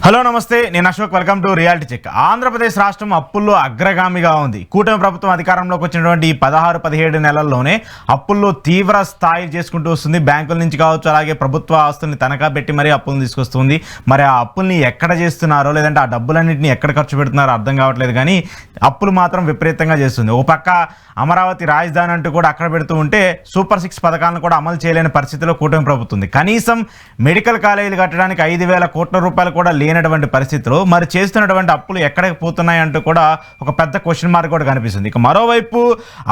Hello నమస్తే, నేను Ashok. Welcome to reality check. Andhra Pradesh రాష్ట్రం అప్పుల్లో అగ్రగామిగా ఉంది. కూటమి ప్రభుత్వం అధికారంలోకి వచ్చినటువంటి 16-17 నెలల్లోనే అప్పుల్లో తీవ్ర స్థాయి చేసుకుంటూ వస్తుంది. బ్యాంకుల నుంచి కావచ్చు, అలాగే ప్రభుత్వ ఆస్తుల్ని తనఖా పెట్టి మరీ అప్పులను తీసుకొస్తుంది. మరి ఆ అప్పుల్ని ఎక్కడ చేస్తున్నారో, లేదంటే ఆ డబ్బులన్నింటినీ ఎక్కడ ఖర్చు పెడుతున్నారో అర్థం కావట్లేదు. కానీ అప్పులు మాత్రం విపరీతంగా చేస్తుంది. ఓ పక్క అమరావతి రాజధాని అంటూ కూడా అక్కడ పెడుతూ ఉంటే సూపర్ 6 పథకాలను కూడా అమలు చేయలేని పరిస్థితిలో కూటమి ప్రభుత్వం ఉంది. కనీసం మెడికల్ కాలేజీలు కట్టడానికి 5,000 కోట్ల రూపాయలు కూడా లేనటువంటి పరిస్థితిలో మరి చేస్తున్నటువంటి అప్పులు ఎక్కడికి పోతున్నాయి అంటూ కూడా ఒక పెద్ద క్వశ్చన్ మార్క్ కూడా కనిపిస్తుంది. ఇక మరోవైపు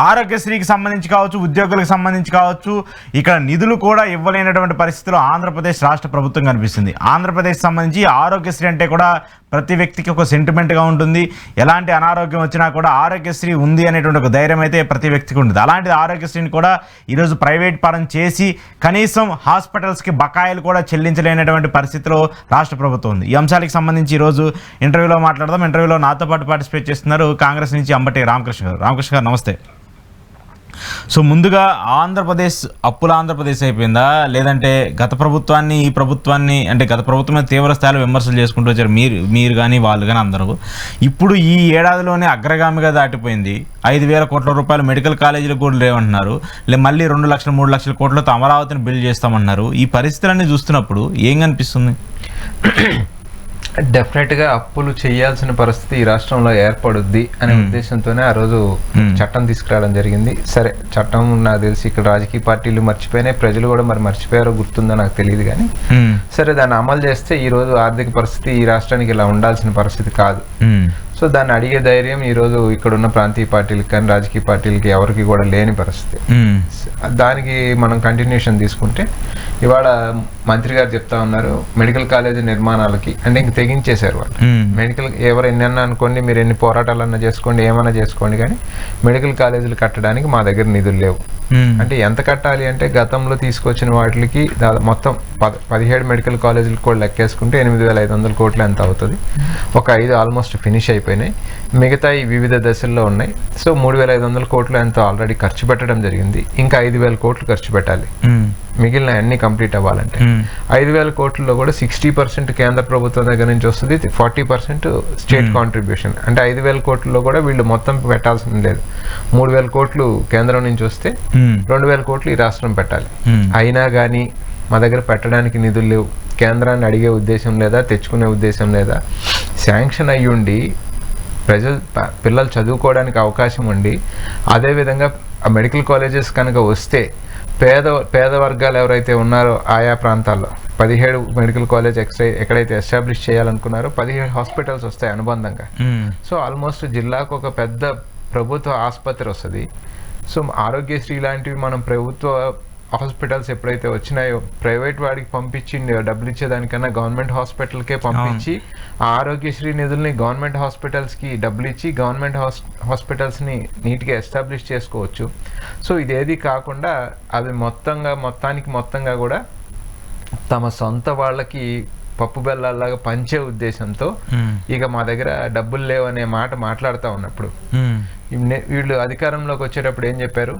ఆరోగ్యశ్రీకి సంబంధించి కావచ్చు, ఉద్యోగులకు సంబంధించి కావచ్చు, ఇక్కడ నిధులు కూడా ఇవ్వలేనటువంటి పరిస్థితిలో ఆంధ్రప్రదేశ్ రాష్ట్ర ప్రభుత్వం కనిపిస్తుంది. ఆంధ్రప్రదేశ్ సంబంధించి ఆరోగ్యశ్రీ అంటే కూడా ప్రతి వ్యక్తికి ఒక సెంటిమెంట్గా ఉంటుంది. ఎలాంటి అనారోగ్యం వచ్చినా కూడా ఆరోగ్యశ్రీ ఉంది అనేటువంటి ఒక ధైర్యం అయితే ప్రతి వ్యక్తికి ఉంటుంది. అలాంటిది ఆరోగ్యశ్రీని కూడా ఈరోజు ప్రైవేట్ పరం చేసి కనీసం హాస్పిటల్స్కి బకాయిలు కూడా చెల్లించలేనటువంటి పరిస్థితిలో రాష్ట్ర ప్రభుత్వం ఉంది. ఈ అంశాలకు సంబంధించి ఈరోజు ఇంటర్వ్యూలో మాట్లాడదాం. ఇంటర్వ్యూలో నాతో పాటు పార్టిసిపేట్ చేస్తున్నారు కాంగ్రెస్ నుంచి అంబటి రామకృష్ణ గారు. రామకృష్ణ గారు నమస్తే. సో ముందుగా ఆంధ్రప్రదేశ్ అప్పుల ఆంధ్రప్రదేశ్ అయిపోయిందా, లేదంటే గత ప్రభుత్వాన్ని ఈ ప్రభుత్వాన్ని, అంటే గత ప్రభుత్వమే తీవ్ర స్థాయిలో విమర్శలు చేసుకుంటూ వచ్చారు మీరు కానీ వాళ్ళు కానీ అందరూ. ఇప్పుడు ఈ ఏడాదిలోనే అగ్రగామిగా దాటిపోయింది. 5,000 కోట్ల రూపాయలు మెడికల్ కాలేజీలకు కూడా లేవంటున్నారు. మళ్ళీ 2 లక్షలు 3 లక్షల కోట్లతో అమరావతిని బిల్డ్ చేస్తామన్నారు. ఈ పరిస్థితులన్నీ చూస్తున్నప్పుడు ఏం కనిపిస్తుంది? డెఫినెట్గా అప్పులు చేయాల్సిన పరిస్థితి ఈ రాష్ట్రంలో ఏర్పడుద్ది అనే ఉద్దేశంతోనే ఆ రోజు చట్టం తీసుకురావడం జరిగింది. సరే, చట్టం నాకు తెలిసి ఇక్కడ రాజకీయ పార్టీలు మర్చిపోయినాయి, ప్రజలు కూడా మరి మర్చిపోయారో గుర్తుందో నాకు తెలియదు. కానీ సరే, దాన్ని అమలు చేస్తే ఈ రోజు ఆర్థిక పరిస్థితి ఈ రాష్ట్రానికి ఇలా ఉండాల్సిన పరిస్థితి కాదు. సో దాన్ని అడిగే ధైర్యం ఈరోజు ఇక్కడున్న ప్రాంతీయ పార్టీలకు కానీ రాజకీయ పార్టీలకి ఎవరికి కూడా లేని పరిస్థితి. దానికి మనం కంటిన్యూషన్ తీసుకుంటే ఇవాళ మంత్రి గారు చెప్తా ఉన్నారు మెడికల్ కాలేజీ నిర్మాణాలకి, అంటే ఇంక తెగించేశారు వాళ్ళు. మెడికల్ ఎవరు ఎన్నన్నా అనుకోండి, మీరు ఎన్ని పోరాటాలన్నా చేసుకోండి, ఏమన్నా చేసుకోండి, కానీ మెడికల్ కాలేజీలు కట్టడానికి మా దగ్గర నిధులు లేవు. అంటే ఎంత కట్టాలి అంటే గతంలో తీసుకొచ్చిన వాటికి మొత్తం 17 మెడికల్ కాలేజీలకు కూడా లెక్కేసుకుంటే 8,500 కోట్లు ఎంత అవుతుంది. ఒక 5 ఆల్మోస్ట్ ఫినిష్ అయిపోయినాయి, మిగతా ఈ వివిధ దశల్లో ఉన్నాయి. సో 3,500 కోట్లు ఎంతో ఆల్రెడీ ఖర్చు పెట్టడం జరిగింది. ఇంకా 5,000 కోట్లు ఖర్చు పెట్టాలి మిగిలిన అన్ని కంప్లీట్ అవ్వాలంటే. 5,000 కోట్లలో కూడా 60% కేంద్ర ప్రభుత్వం దగ్గర నుంచి వస్తుంది, 40% స్టేట్ కాంట్రిబ్యూషన్. అంటే 5,000 కోట్లలో కూడా వీళ్ళు మొత్తం పెట్టాల్సింది లేదు. 3,000 కోట్లు కేంద్రం నుంచి వస్తే 2,000 కోట్లు ఈ రాష్ట్రం పెట్టాలి. అయినా కానీ మా దగ్గర పెట్టడానికి నిధులు లేవు. కేంద్రాన్ని అడిగే ఉద్దేశం లేదా, తెచ్చుకునే ఉద్దేశం లేదా. శాంక్షన్ అయ్యుండి పిల్లలు చదువుకోవడానికి అవకాశం ఉండి, అదేవిధంగా మెడికల్ కాలేజెస్ కనుక వస్తే పేద వర్గాలు ఎవరైతే ఉన్నారో ఆయా ప్రాంతాల్లో 17 మెడికల్ కాలేజ్ ఎక్కడైతే ఎస్టాబ్లిష్ చేయాలనుకున్నారో 17 హాస్పిటల్స్ వస్తాయి అనుబంధంగా. సో ఆల్మోస్ట్ జిల్లాకు ఒక పెద్ద ప్రభుత్వ ఆసుపత్రి వస్తుంది. సో ఆరోగ్యశ్రీ లాంటివి మనం ప్రభుత్వ హాస్పిటల్స్ ఎప్పుడైతే వచ్చినాయో ప్రైవేట్ వాడికి పంపించి డబ్బులు ఇచ్చేదానికన్నా గవర్నమెంట్ హాస్పిటల్కే పంపించి ఆ ఆరోగ్యశ్రీ నిధుల్ని గవర్నమెంట్ హాస్పిటల్స్కి డబ్బులు ఇచ్చి గవర్నమెంట్ హాస్పిటల్స్ని నీట్గా ఎస్టాబ్లిష్ చేసుకోవచ్చు. సో ఇదేది కాకుండా అవి మొత్తంగా కూడా తమ సొంత వాళ్ళకి పప్పు బెల్లాల్లాగా పంచే ఉద్దేశంతో ఇక మా దగ్గర డబ్బులు లేవు అనే మాట మాట్లాడుతూ ఉన్నప్పుడు వీళ్ళు అధికారంలోకి వచ్చేటప్పుడు ఏం చెప్పారు?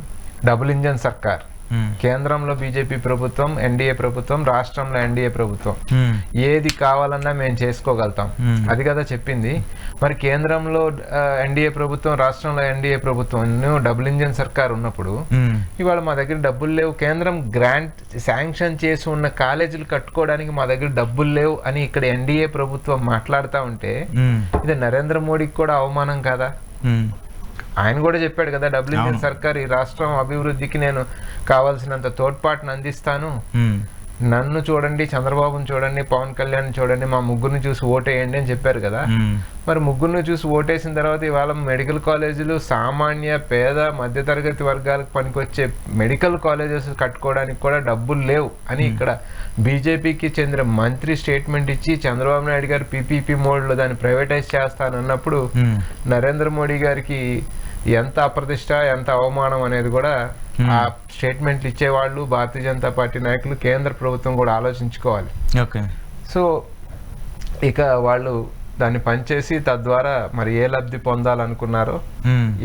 డబుల్ ఇంజన్ సర్కార్. కేంద్రంలో బీజేపీ ప్రభుత్వం, ఎన్డీఏ ప్రభుత్వం, రాష్ట్రంలో ఎన్డీఏ ప్రభుత్వం. ఏది కావాలన్నా మేము చేసుకోగలుగుతాం, అది కదా చెప్పింది. మరి కేంద్రంలో ఎన్డీఏ ప్రభుత్వం, రాష్ట్రంలో ఎన్డీఏ ప్రభుత్వం డబుల్ ఇంజన్ సర్కార్ ఉన్నప్పుడు ఇవాళ మా దగ్గర డబ్బులు లేవు, కేంద్రం గ్రాంట్ శాంక్షన్ చేసి ఉన్న కాలేజీలు కట్టుకోవడానికి మా దగ్గర డబ్బులు లేవు అని ఇక్కడ ఎన్డీఏ ప్రభుత్వం మాట్లాడుతూ ఉంటే ఇది నరేంద్ర మోడీకి కూడా అవమానం కాదా? ఆయన కూడా చెప్పాడు కదా, డబుల్ ఇంజన్ సర్కార్, ఈ రాష్ట్రం అభివృద్ధికి నేను కావాల్సినంత తోడ్పాటును అందిస్తాను, నన్ను చూడండి, చంద్రబాబుని చూడండి, పవన్ కళ్యాణ్ చూడండి, మా ముగ్గురిని చూసి ఓటేయండి అని చెప్పారు కదా. మరి ముగ్గురిని చూసి ఓటేసిన తర్వాత ఇవాళ మెడికల్ కాలేజీలు సామాన్య పేద మధ్యతరగతి వర్గాలకు పనికొచ్చే మెడికల్ కాలేజెస్ కట్టుకోవడానికి కూడా డబ్బులు లేవు అని ఇక్కడ బీజేపీకి చెందిన మంత్రి స్టేట్మెంట్ ఇచ్చి చంద్రబాబు నాయుడు గారు పీపీపీ మోడ్లో దాన్ని ప్రైవేటైజ్ చేస్తానన్నప్పుడు నరేంద్ర మోడీ గారికి ఎంత అప్రతిష్ట, ఎంత అవమానం అనేది కూడా ఆ స్టేట్మెంట్లు ఇచ్చేవాళ్ళు, భారతీయ జనతా పార్టీ నాయకులు, కేంద్ర ప్రభుత్వం కూడా ఆలోచించుకోవాలి. సో ఇక వాళ్ళు దాన్ని పనిచేసి తద్వారా మరి ఏ లబ్ధి పొందాలనుకున్నారో,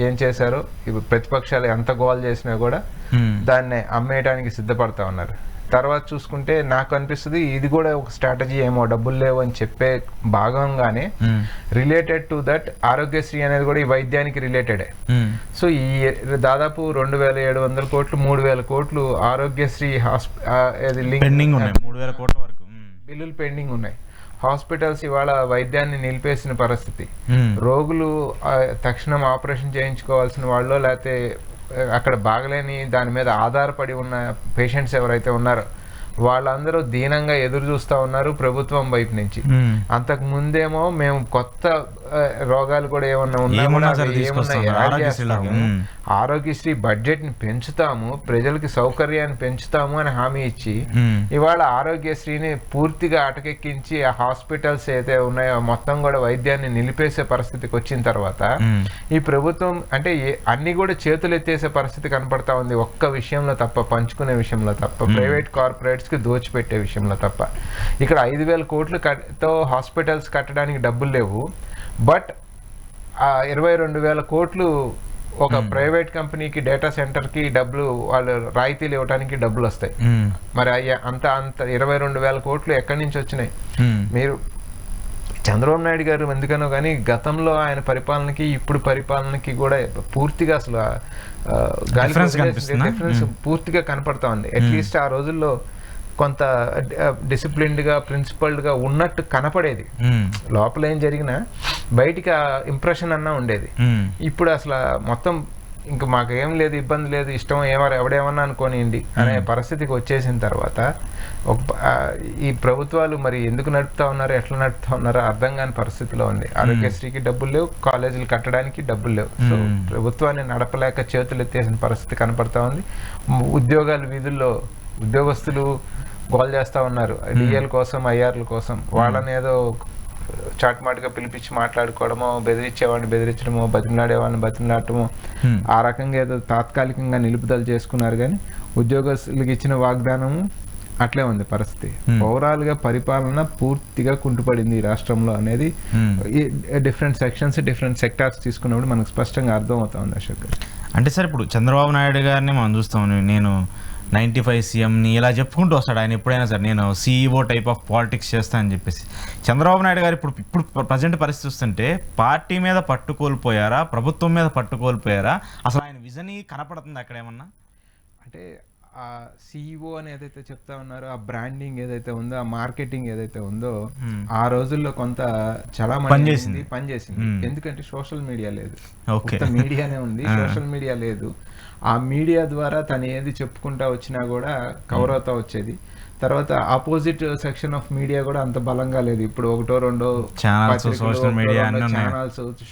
ఏం చేశారో, ఇప్పుడు ప్రతిపక్షాలు ఎంత గోల్ చేసినా కూడా దాన్ని అమ్మేయడానికి సిద్ధపడతా ఉన్నారు. తర్వాత చూసుకుంటే నాకు అనిపిస్తుంది ఇది కూడా ఒక స్ట్రాటజీ ఏమో, డబ్బులు లేవు అని చెప్పే భాగంగానే రిలేటెడ్ టు దట్ ఆరోగ్యశ్రీ అనేది కూడా ఈ వైద్యానికి రిలేటెడే. సో ఈ దాదాపు 2,700 కోట్లు 3,000 కోట్లు ఆరోగ్యశ్రీ పెండింగ్ ఉన్నాయి, 3,000 కోట్ల వరకు బిల్లులు పెండింగ్ ఉన్నాయి. హాస్పిటల్స్ ఇవాళ వైద్యాన్ని నిలిపేసిన పరిస్థితి. రోగులు తక్షణం ఆపరేషన్ చేయించుకోవాల్సిన వాళ్ళు, లేకపోతే అక్కడ బాగలేని దాని మీద ఆధారపడి ఉన్న పేషెంట్స్ ఎవరైతే ఉన్నారో వాళ్ళందరూ దీనంగా ఎదురు చూస్తూ ఉన్నారు ప్రభుత్వం వైపు నుంచి. అంతకు ముందేమో మేము కొత్త రోగాలు కూడా ఏమన్నా ఆరోగ్యశ్రీ బడ్జెట్ ని పెంచుతాము, ప్రజలకి సౌకర్యాన్ని పెంచుతాము అని హామీ ఇచ్చి ఇవాళ ఆరోగ్యశ్రీని పూర్తిగా అటకెక్కించి ఆ హాస్పిటల్స్ అయితే ఉన్నాయో మొత్తం కూడా వైద్యాన్ని నిలిపేసే పరిస్థితికి వచ్చిన తర్వాత ఈ ప్రభుత్వం అంటే అన్ని కూడా చేతులు ఎత్తేసే పరిస్థితి కనపడతా ఉంది. ఒక్క విషయంలో తప్ప, పంచుకునే విషయంలో తప్ప, ప్రైవేట్ కార్పొరేట్స్ కి దోచిపెట్టే విషయంలో తప్ప. ఇక్కడ 5,000 కోట్లతో హాస్పిటల్స్ కట్టడానికి డబ్బులు లేవు, బట్ ఆ 22,000 కోట్లు ఒక ప్రైవేట్ కంపెనీకి డేటా సెంటర్ కి డబ్బులు వాళ్ళు రాయితీలు ఇవ్వడానికి డబ్బులు వస్తాయి. మరి అంత 22,000 కోట్లు ఎక్కడి నుంచి వచ్చినాయి? మీరు చంద్రబాబు నాయుడు గారు ఎందుకనో కానీ గతంలో ఆయన పరిపాలనకి ఇప్పుడు పరిపాలనకి కూడా పూర్తిగా అసలు డిఫరెన్స్ పూర్తిగా కనపడతా ఉంది. అట్లీస్ట్ ఆ రోజుల్లో కొంత డిసిప్లిన్డ్ గా ప్రిన్సిపల్డ్ గా ఉన్నట్టు కనపడేది. లోపల ఏం జరిగినా బయటికి ఆ ఇంప్రెషన్ అన్నా ఉండేది. ఇప్పుడు అసలు మొత్తం ఇంకా మాకు ఏం లేదు, ఇబ్బంది లేదు, ఇష్టం ఎవడేమన్నా అనుకోనియండి అనే పరిస్థితికి వచ్చేసిన తర్వాత ఈ ప్రభుత్వాలు మరి ఎందుకు నడుపుతా ఉన్నారు, ఎట్లా నడుపుతా ఉన్నారో అర్థం కాని పరిస్థితిలో ఉంది. ఆరోగ్యశ్రీకి డబ్బులు లేవు, కాలేజీలు కట్టడానికి డబ్బులు లేవు. సో ప్రభుత్వాన్ని నడపలేక చేతులు ఎత్తేసిన పరిస్థితి కనపడతా ఉంది. ఉద్యోగాలు వీధుల్లో ఉద్యోగస్తులు గోల్ చేస్తా ఉన్నారు డిఎల్ కోసం, ఐఆర్ల కోసం. వాళ్ళని ఏదో చాటుమాటుగా పిలిపించి మాట్లాడుకోవడమో, బెదిరించేవాడిని బెదిరించడమో, బతిమలాడేవాడిని బతిమలాడటమో, ఆ రకంగా ఏదో తాత్కాలికంగా నిలుపుదల చేసుకున్నారు. కానీ ఉద్యోగస్తులకు ఇచ్చిన వాగ్దానము అట్లే ఉంది పరిస్థితి. ఓవరాల్ గా పరిపాలన పూర్తిగా కుంటుపడింది ఈ రాష్ట్రంలో అనేది డిఫరెంట్ సెక్షన్స్, డిఫరెంట్ సెక్టార్స్ తీసుకున్నప్పుడు మనకు స్పష్టంగా అర్థం అవుతా ఉంది. అశోక్ గారు అంటే సార్ ఇప్పుడు చంద్రబాబు నాయుడు గారిని మనం చూస్తాం, నేను 95 సీఎంని ఇలా చెప్పుకుంటూ వస్తాడు ఆయన ఎప్పుడైనా సరే, నేను CEO టైప్ ఆఫ్ పాలిటిక్స్ చేస్తాను అని చెప్పేసి. చంద్రబాబు నాయుడు గారు ఇప్పుడు ప్రజెంట్ పరిస్థితి వస్తుంటే పార్టీ మీద పట్టుకోల్పోయారా, ప్రభుత్వం మీద పట్టుకోల్పోయారా, అసలు ఆయన విజన్ కనపడుతుంది అక్కడ ఏమన్నా? అంటే ఆ CEO అని ఏదైతే చెప్తా ఉన్నారో, ఆ బ్రాండింగ్ ఏదైతే ఉందో, ఆ మార్కెటింగ్ ఏదైతే ఉందో ఆ రోజుల్లో కొంత చాలా పనిచేసింది. ఎందుకంటే సోషల్ మీడియా లేదు, మీడియానే ఉంది, సోషల్ మీడియా లేదు. ఆ మీడియా ద్వారా తను ఏది చెప్పుకుంటా వచ్చినా కూడా కవర్ అవుతా వచ్చేది. తర్వాత ఆపోజిట్ సెక్షన్ ఆఫ్ మీడియా కూడా అంత బలంగా లేదు. ఇప్పుడు ఒకటో రెండో ఛానల్స్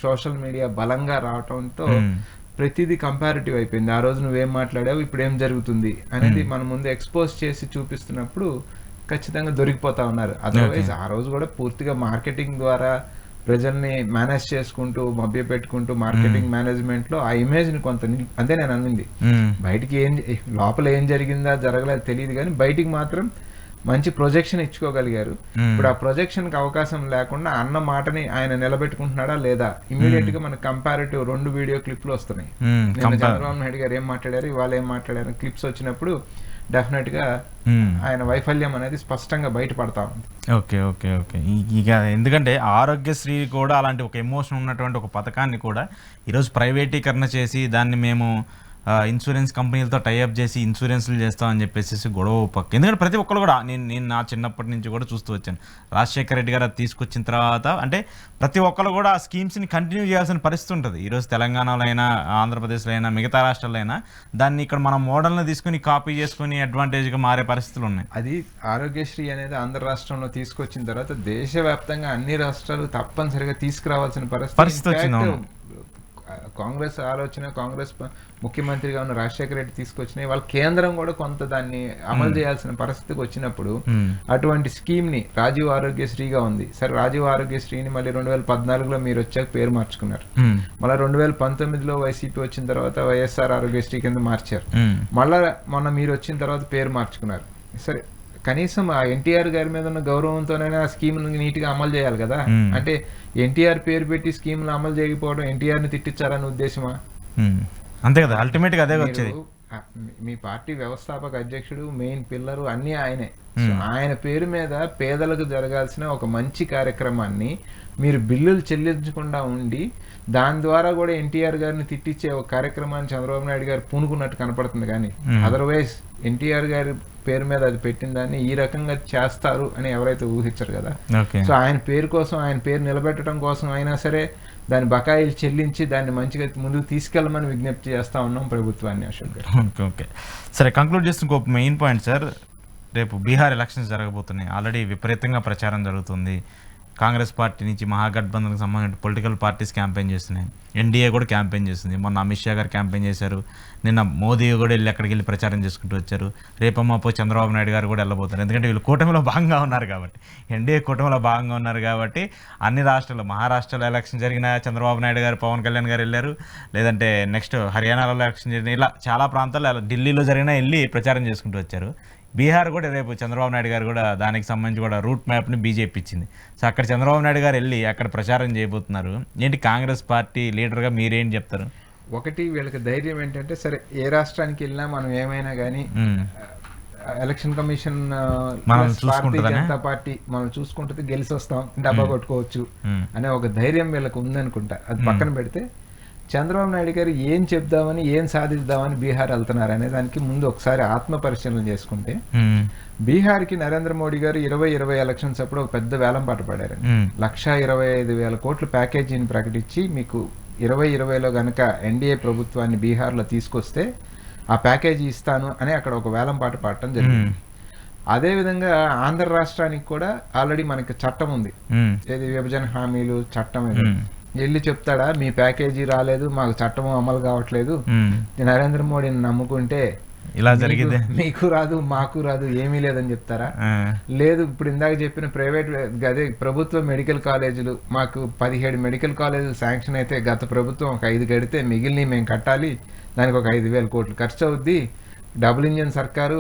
సోషల్ మీడియా బలంగా రావటంతో ప్రతిదీ కంపారిటివ్ అయిపోయింది. ఆ రోజు నువ్వేం మాట్లాడావు, ఇప్పుడు ఏం జరుగుతుంది అనేది మన ముందు ఎక్స్పోజ్ చేసి చూపిస్తున్నప్పుడు ఖచ్చితంగా దొరికిపోతా ఉన్నారు. అదర్వైజ్ ఆ రోజు కూడా పూర్తిగా మార్కెటింగ్ ద్వారా ప్రజల్ని మేనేజ్ చేసుకుంటూ మభ్య పెట్టుకుంటూ మార్కెటింగ్ మేనేజ్మెంట్ లో ఆ ఇమేజ్ ని కొంత అంతే నేను అనింది. బయటికి లోపల ఏం జరిగిందా జరగలేదు తెలియదు, కానీ బయటికి మాత్రం మంచి ప్రొజెక్షన్ ఇచ్చుకోగలిగారు. ఇప్పుడు ఆ ప్రొజెక్షన్ కి అవకాశం లేకుండా అన్న మాటని ఆయన నిలబెట్టుకుంటున్నాడా లేదా ఇమీడియట్ గా మనకు కంపారిటివ్ 2 వీడియో క్లిప్లు వస్తున్నాయి. చంద్రబాబు నాయుడు గారు ఏం మాట్లాడారు, ఇవాళ ఏం మాట్లాడారు క్లిప్స్ వచ్చినప్పుడు డెఫినెట్ గా ఆయన వైఫల్యం అనేది స్పష్టంగా బయటపడతా ఉంది. ఓకే ఓకే ఓకే ఇక ఎందుకంటే ఆరోగ్యశ్రీ కూడా అలాంటి ఒక ఎమోషన్ ఉన్నటువంటి ఒక పథకాన్ని కూడా ఈరోజు ప్రైవేటీకరణ చేసి దాన్ని మేము ఇన్సూరెన్స్ కంపెనీలతో టైఅప్ చేసి ఇన్సూరెన్స్లు చేస్తామని చెప్పేసి గొడవ పక్క. ఎందుకంటే ప్రతి ఒక్కరు కూడా నేను నా చిన్నప్పటి నుంచి కూడా చూస్తూ వచ్చాను. రాజశేఖర రెడ్డి గారు తీసుకొచ్చిన తర్వాత అంటే ప్రతి ఒక్కరు కూడా ఆ స్కీమ్స్ని కంటిన్యూ చేయాల్సిన పరిస్థితి ఉంటుంది. ఈరోజు తెలంగాణలో అయినా, ఆంధ్రప్రదేశ్లో అయినా, మిగతా రాష్ట్రాల్లో అయినా దాన్ని ఇక్కడ మనం మోడల్ని తీసుకుని కాపీ చేసుకుని అడ్వాంటేజ్గా మారే పరిస్థితులు ఉన్నాయి. అది ఆరోగ్యశ్రీ అనేది ఆంధ్ర రాష్ట్రంలో తీసుకొచ్చిన తర్వాత దేశవ్యాప్తంగా అన్ని రాష్ట్రాలు తప్పనిసరిగా తీసుకురావాల్సిన పరిస్థితి వచ్చింది. కాంగ్రెస్ ఆలోచన, కాంగ్రెస్ ముఖ్యమంత్రిగా ఉన్న రాజశేఖర రెడ్డి తీసుకొచ్చినాయి. వాళ్ళ కేంద్రం కూడా కొంత దాన్ని అమలు చేయాల్సిన పరిస్థితికి వచ్చినప్పుడు అటువంటి స్కీమ్ ని రాజీవ్ ఆరోగ్యశ్రీగా ఉంది. సరే, రాజీవ్ ఆరోగ్యశ్రీని మళ్ళీ 2014లో మీరు వచ్చాక పేరు మార్చుకున్నారు. మళ్ళీ 2019లో వైసీపీ వచ్చిన తర్వాత వైఎస్ఆర్ ఆరోగ్యశ్రీ కింద మార్చారు. మళ్ళా మొన్న మీరు వచ్చిన తర్వాత పేరు మార్చుకున్నారు. సరే, కనీసం ఆ ఎన్టీఆర్ గారి మీద ఉన్న గౌరవంతోనైనా ఆ స్కీమ్ నీట్ గా అమలు చేయాలి కదా. అంటే ఎన్టీఆర్ పేరు పెట్టి స్కీమ్ అమలు చేయకపోవడం ఎన్టీఆర్ ని తిట్టించాలనే ఉద్దేశమా? అంతే కదా, అల్టిమేట్ గా అదే వచ్చేది. మీ పార్టీ వ్యవస్థాపక అధ్యక్షుడు, మెయిన్ పిల్లరు అన్నీ ఆయనే. సో ఆయన పేరు మీద పేదలకు జరగాల్సిన ఒక మంచి కార్యక్రమాన్ని మీరు బిల్లులు చెల్లించకుండా ఉండి దాని ద్వారా కూడా ఎన్టీఆర్ గారిని తిట్టించే ఒక కార్యక్రమాన్ని చంద్రబాబు నాయుడు గారు పూనుకున్నట్టు కనపడుతుంది. కానీ అదర్వైజ్ ఎన్టీఆర్ గారి పేరు మీద అది పెట్టిన దాన్ని ఈ రకంగా చేస్తారు అని ఎవరైతే ఊహించరు కదా. సో ఆయన పేరు కోసం, ఆయన పేరు నిలబెట్టడం కోసం అయినా సరే దాని బకాయిలు చెల్లించి దాన్ని మంచిగా ముందుకు తీసుకెళ్ళమని విజ్ఞప్తి చేస్తా ఉన్నాం ప్రభుత్వాన్ని. అశోక్ గారు, ఓకే సరే, కంక్లూడ్ చేస్తున్న ఇంకో మెయిన్ పాయింట్ సార్, రేపు బీహార్ ఎలక్షన్స్ జరగబోతున్నాయి. ఆల్రెడీ విపరీతంగా ప్రచారం జరుగుతుంది. కాంగ్రెస్ పార్టీ నుంచి మహాగఠబంధన్కి సంబంధించిన పొలిటికల్ పార్టీస్ క్యాంపెయిన్ చేస్తున్నాయి, ఎన్డీఏ కూడా క్యాంపెయిన్ చేస్తుంది. మొన్న అమిత్ షా గారు క్యాంపెయిన్ చేశారు, నిన్న మోదీ కూడా అక్కడికి వెళ్ళి ప్రచారం చేసుకుంటూ వచ్చారు. రేపమ్మాపో చంద్రబాబు నాయుడు గారు కూడా వెళ్ళబోతున్నారు. ఎందుకంటే వీళ్ళు కూటమిలో భాగంగా ఉన్నారు కాబట్టి, ఎన్డీఏ కూటమిలో భాగంగా ఉన్నారు కాబట్టి అన్ని రాష్ట్రాల్లో, మహారాష్ట్రలో ఎలక్షన్ జరిగిన చంద్రబాబు నాయుడు గారు, పవన్ కళ్యాణ్ గారు వెళ్ళారు. లేదంటే నెక్స్ట్ హర్యానాలో ఎలక్షన్ జరిగిన, ఇలా చాలా ప్రాంతాల్లో, ఢిల్లీలో జరిగినా వెళ్ళి ప్రచారం చేసుకుంటూ వచ్చారు. బీహార్ కూడా రేపు చంద్రబాబు నాయుడు గారు కూడా దానికి సంబంధించి కూడా రూట్ మ్యాప్ని బీజేపీ ఇచ్చింది. సో అక్కడ చంద్రబాబు నాయుడు గారు వెళ్ళి అక్కడ ప్రచారం చేయబోతున్నారు. ఏంటి కాంగ్రెస్ పార్టీ లీడర్గా మీరేం చెప్తారు? ఒకటి, వీళ్ళకి ధైర్యం ఏంటంటే, సరే ఏ రాష్ట్రానికి వెళ్ళినా మనం ఏమైనా కానీ election commission Bharatiya Janata party మనం చూసుకుంటుంది, గెలిచి వస్తాం, డబ్బా కొట్టుకోవచ్చు అనే ఒక ధైర్యం వీళ్ళకి ఉందనుకుంటా. అది పక్కన పెడితే చంద్రబాబు నాయుడు గారు ఏం చెప్దామని, ఏం సాధిద్దామని బీహార్ వెళ్తున్నారు అనే దానికి ముందు ఒకసారి ఆత్మ పరిశీలన చేసుకుంటే, బీహార్కి నరేంద్ర మోడీ గారు 2020 ఎలక్షన్స్ అప్పుడు ఒక పెద్ద వేలం పాట పాడారు. 1,25,000 కోట్ల ప్యాకేజీని ప్రకటించి, మీకు 2020లో గనక ఎన్డీఏ ప్రభుత్వాన్ని బీహార్లో తీసుకొస్తే ఆ ప్యాకేజీ ఇస్తాను అని అక్కడ ఒక వేలం పాట పాడటం జరిగింది. అదేవిధంగా ఆంధ్ర రాష్ట్రానికి కూడా ఆల్రెడీ మనకి చట్టం ఉంది, ఏది విభజన హామీలు చట్టం. వెళ్ళి చెప్తాడా, మీ ప్యాకేజీ రాలేదు, మాకు చట్టం అమలు కావట్లేదు, నరేంద్ర మోడీని నమ్ముకుంటే ఇలా జరిగింది, మీకు రాదు మాకు రాదు, ఏమీ లేదని చెప్తారా? లేదు, ఇప్పుడు ఇందాక చెప్పిన ప్రైవేట్, అదే ప్రభుత్వ మెడికల్ కాలేజీలు, మాకు 17 మెడికల్ కాలేజీలు శాంక్షన్ అయితే గత ప్రభుత్వం ఒక 5 కడితే మిగిలిన మేము కట్టాలి, దానికి ఒక 5,000 కోట్లు ఖర్చు అవుద్ది. డబుల్ ఇంజన్ సర్కారు,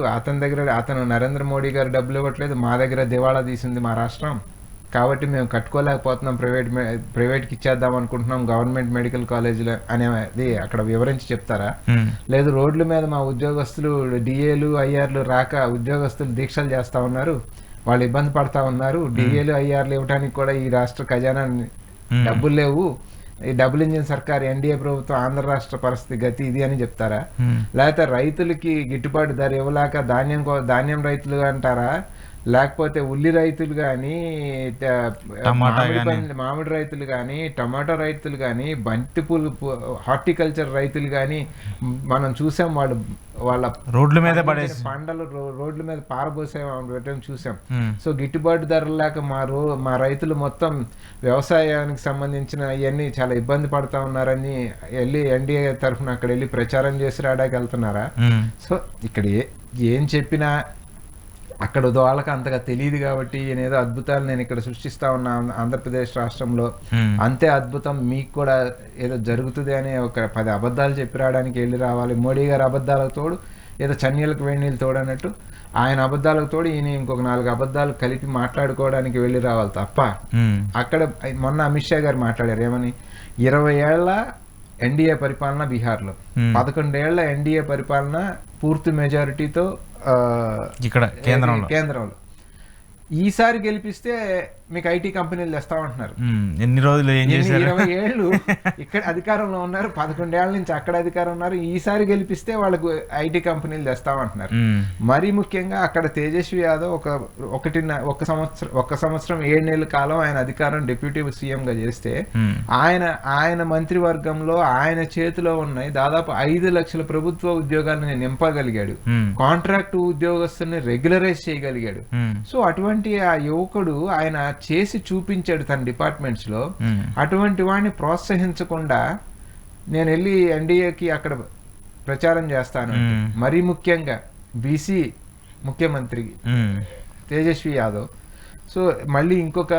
అతను నరేంద్ర మోడీ గారు డబ్బులు ఇవ్వట్లేదు, మా దగ్గర దివాళా తీసింది మా రాష్ట్రం, కాబట్టి మేము కట్టుకోలేకపోతున్నాం, ప్రైవేట్కి ఇచ్చేద్దాం అనుకుంటున్నాం గవర్నమెంట్ మెడికల్ కాలేజీలు అనేది అక్కడ వివరించి చెప్తారా? లేదు, రోడ్ల మీద మా ఉద్యోగస్తులు, డిఏలు ఐఆర్లు రాక ఉద్యోగస్తులు దీక్షలు చేస్తా ఉన్నారు, వాళ్ళు ఇబ్బంది పడతా ఉన్నారు, డిఏలు ఐఆర్లు ఇవ్వడానికి కూడా ఈ రాష్ట్ర ఖజానా డబ్బులు లేవు, ఈ డబుల్ ఇంజిన్ సర్కార్ ఎన్డీఏ ప్రభుత్వం ఆంధ్ర రాష్ట్ర పరిస్థితి గతి ఇది అని చెప్తారా? లేకపోతే రైతులకి గిట్టుబాటు ధర ఇవ్వలేక ధాన్యం రైతులు అంటారా? లేకపోతే ఉల్లి రైతులు కానీ, మామిడి రైతులు కానీ, టమాటో రైతులు కానీ, బంతిపూలు హార్టికల్చర్ రైతులు కానీ మనం చూసాం, వాళ్ళ రోడ్ల మీద పంటలు రోడ్ల మీద పారబోసాం చూసాం. సో గిట్టుబాటు ధరలు లేక మా రైతులు మొత్తం వ్యవసాయానికి సంబంధించిన ఇవన్నీ చాలా ఇబ్బంది పడతా ఉన్నారని వెళ్ళి ఎన్డీఏ తరఫున అక్కడ వెళ్ళి ప్రచారం చేసి రావడానికి వెళ్తున్నారా? సో ఇక్కడ ఏం చెప్పినా అక్కడ వాళ్ళకి అంతగా తెలియదు కాబట్టి ఏదో అద్భుతాలు నేను ఇక్కడ సృష్టిస్తా ఉన్నా ఆంధ్రప్రదేశ్ రాష్ట్రంలో, అంతే అద్భుతం మీకు కూడా ఏదో జరుగుతుంది అని ఒక 10 అబద్ధాలు చెప్పి రావడానికి వెళ్ళి రావాలి. మోడీ గారు అబద్ధాలకు తోడు ఏదో చన్నీళ్ళకి వేడి నీళ్ళు తోడు అన్నట్టు ఆయన అబద్ధాలకు తోడు ఈయన ఇంకొక 4 అబద్ధాలు కలిపి మాట్లాడుకోవడానికి వెళ్ళి రావాలి తప్ప, అక్కడ మొన్న అమిత్ షా గారు మాట్లాడారు ఏమని, 20 ఏళ్ల ఎన్డీఏ పరిపాలన బీహార్లో, 11 ఏళ్ల ఎన్డీఏ పరిపాలన పూర్తి మెజారిటీతో ఇక్కడ కేంద్రంలో, ఈసారి గెలిపిస్తే మీకు ఐటీ కంపెనీలు తెస్తామంటున్నారు. ఎన్ని రోజులు ఏం చేశారు? 20 ఏళ్ళు ఇక్కడ అధికారంలో ఉన్నారు, 11 ఏళ్ల నుంచి అక్కడ అధికారం ఉన్నారు, ఈసారి గెలిపిస్తే వాళ్ళకు ఐటీ కంపెనీలు తెస్తామంటున్నారు. మరీ ముఖ్యంగా అక్కడ తేజస్వి యాదవ్ ఒక సంవత్సరం 7 నెలల కాలం ఆయన అధికారం డిప్యూటీ సీఎం గా చేస్తే ఆయన మంత్రివర్గంలో ఆయన చేతిలో ఉన్నాయి దాదాపు 5 లక్షల ప్రభుత్వ ఉద్యోగాలను నింపగలిగాడు, కాంట్రాక్ట్ ఉద్యోగస్తుల్ని రెగ్యులరైజ్ చేయగలిగాడు. సో అటువంటి ఆ యువకుడు ఆయన చేసి చూపించాడు తన డిపార్ట్మెంట్స్ లో. అటువంటి వాడిని ప్రోత్సహించకుండా నేను వెళ్ళి ఎన్డీఏకి అక్కడ ప్రచారం చేస్తాను, మరీ ముఖ్యంగా బీసీ ముఖ్యమంత్రి తేజస్వి యాదవ్, సో మళ్ళీ ఇంకొక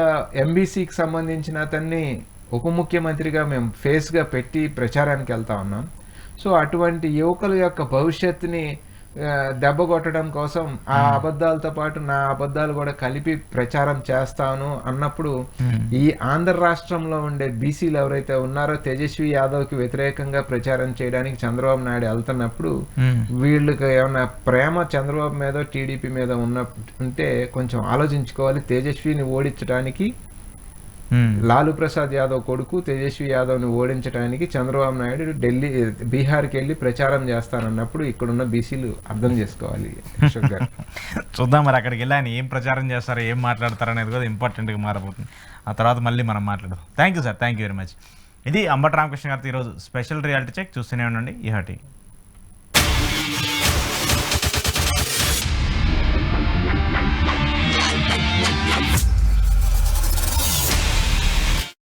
ఎంబీసీకి సంబంధించిన అతన్ని ఉప ముఖ్యమంత్రిగా మేము ఫేస్ గా పెట్టి ప్రచారానికి వెళ్తా ఉన్నాం. సో అటువంటి యువకుల యొక్క భవిష్యత్తుని దెబ్బ కొట్టడం కోసం ఆ అబద్ధాలతో పాటు నా అబద్ధాలు కూడా కలిపి ప్రచారం చేస్తాను అన్నప్పుడు ఈ ఆంధ్ర రాష్ట్రంలో ఉండే బీసీలు ఎవరైతే ఉన్నారో తేజస్వి యాదవ్కి వ్యతిరేకంగా ప్రచారం చేయడానికి చంద్రబాబు నాయుడు వెళ్తున్నప్పుడు వీళ్ళకి ఏమన్నా ప్రేమ చంద్రబాబు మీద టీడీపీ మీద ఉంటే కొంచెం ఆలోచించుకోవాలి. తేజస్విని ఓడించడానికి లాలూ ప్రసాద్ యాదవ్ కొడుకు తేజస్వి యాదవ్ని ఓడించడానికి చంద్రబాబు నాయుడు బీహార్కి వెళ్ళి ప్రచారం చేస్తానన్నప్పుడు ఇక్కడున్న బీసీలు అర్థం చేసుకోవాలి. అశోక్ గారు చూద్దాం మరి అక్కడికి వెళ్ళి ఆయన ఏం ప్రచారం చేస్తారో ఏం మాట్లాడతారో అనేది కూడా ఇంపార్టెంట్గా మారబోతుంది. ఆ తర్వాత మళ్ళీ మనం మాట్లాడదాం. Thank you sir, thank you very much. ఇది అంబటి రామకృష్ణ గారితో ఈరోజు స్పెషల్ రియాలిటీ చెక్. చూస్తూనే ఉండండి ఈహాటి.